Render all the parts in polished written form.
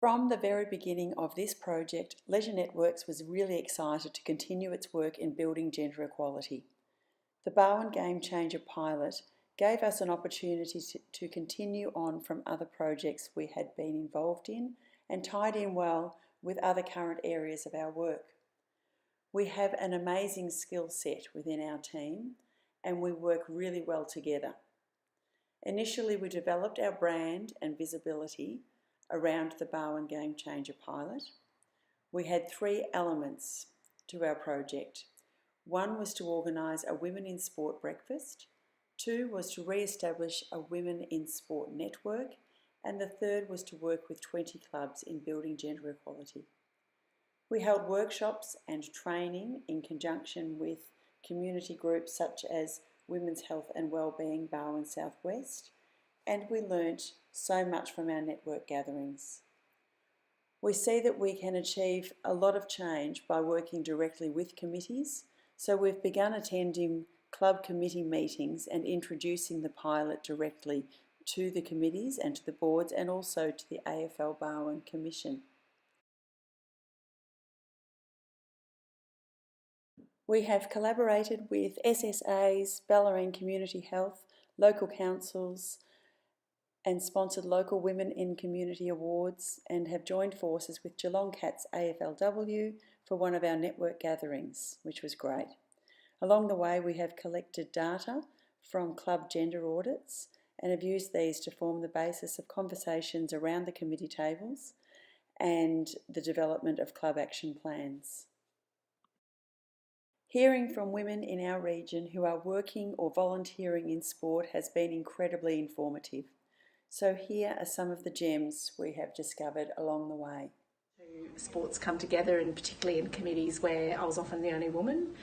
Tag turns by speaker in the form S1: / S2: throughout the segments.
S1: From the very beginning of this project, Leisure Networks was really excited to continue its work in building gender equality. The Barwon Game Changer pilot gave us an opportunity to continue on from other projects we had been involved in and tied in well with other current areas of our work. We have an amazing skill set within our team and we work really well together. Initially, we developed our brand and visibility around the Barwon Game Changer pilot. We had 3 elements to our project. 1 was to organise a Women in Sport breakfast, 2 was to re-establish a Women in Sport network, and the 3rd was to work with 20 clubs in building gender equality. We held workshops and training in conjunction with community groups such as Women's Health and Wellbeing Barwon Southwest, and we learnt so much from our network gatherings. We see that we can achieve a lot of change by working directly with committees, so we've begun attending club committee meetings and introducing the pilot directly to the committees and to the boards and also to the AFL Barwon Commission. We have collaborated with SSAs, Ballerine Community Health, local councils, and sponsored local Women in Community Awards and have joined forces with Geelong Cats AFLW for one of our network gatherings, which was great. Along the way, we have collected data from club gender audits and have used these to form the basis of conversations around the committee tables and the development of club action plans. Hearing from women in our region who are working or volunteering in sport has been incredibly informative. So here are some of the gems we have discovered along the way.
S2: Sports come together, and particularly in committees where I was often the only woman.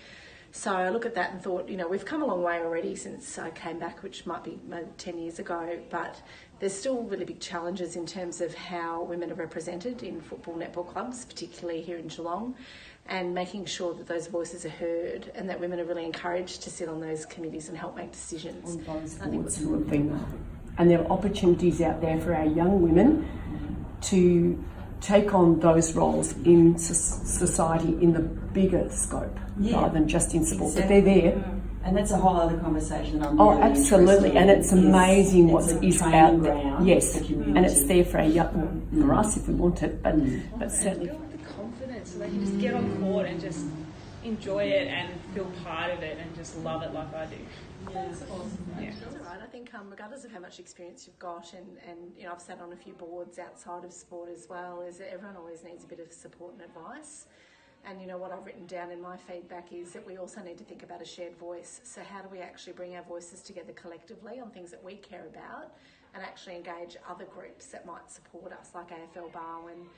S2: So I look at that and thought, we've come a long way already since I came back, which might be maybe 10 years ago, but there's still really big challenges in terms of how women are represented in football netball clubs, particularly here in Geelong, and making sure that those voices are heard and that women are really encouraged to sit on those committees and help make decisions.
S3: On those boards who are female. And there are opportunities out there for our young women to take on those roles in society in the bigger scope, rather than just in sport. Exactly. But they're there.
S1: And that's a whole other conversation.
S3: Absolutely. And it's amazing what is out there. Yes, and it's there for our young, for us if we want it, but certainly.
S4: The confidence, so they can just get on court and just enjoy it and feel part of it and just love it like I do.
S2: Yeah, that's awesome. Yeah. That's all right. I think regardless of how much experience you've got, and I've sat on a few boards outside of sport as well, is that everyone always needs a bit of support and advice. And what I've written down in my feedback is that we also need to think about a shared voice. So how do we actually bring our voices together collectively on things that we care about and actually engage other groups that might support us, like AFL Barwon,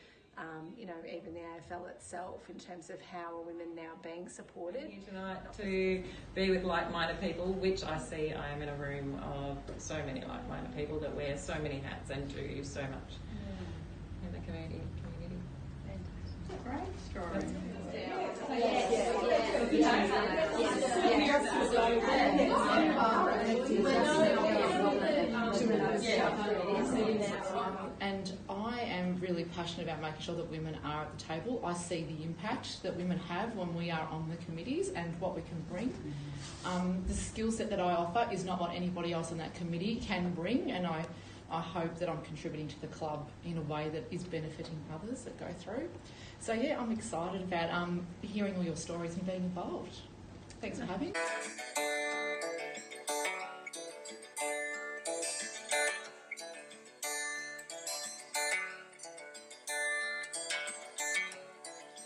S2: even the AFL itself, in terms of how are women now being supported.
S5: Here tonight to be with like-minded people, which I see I am in a room of so many like-minded people that wear so many hats and do so much in the community.
S4: Great story.
S6: And I am really passionate about making sure that women are at the table. I see the impact that women have when we are on the committees and what we can bring. The skill set that I offer is not what anybody else on that committee can bring, and I hope that I'm contributing to the club in a way that is benefiting others that go through. So yeah, I'm excited about hearing all your stories and being involved. Thanks for having me.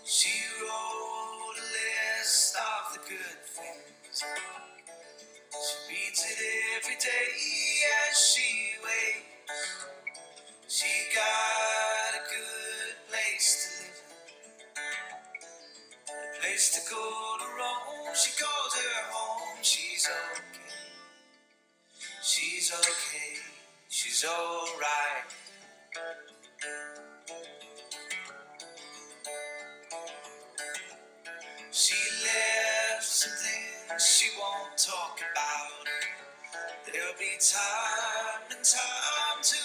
S7: She wrote a list of the good things. She reads it every day as she waits. She got a good place to live, a place to go to roam. She calls her home. She's okay. She's okay. She's alright. She left some things she won't talk about. There'll be time and time to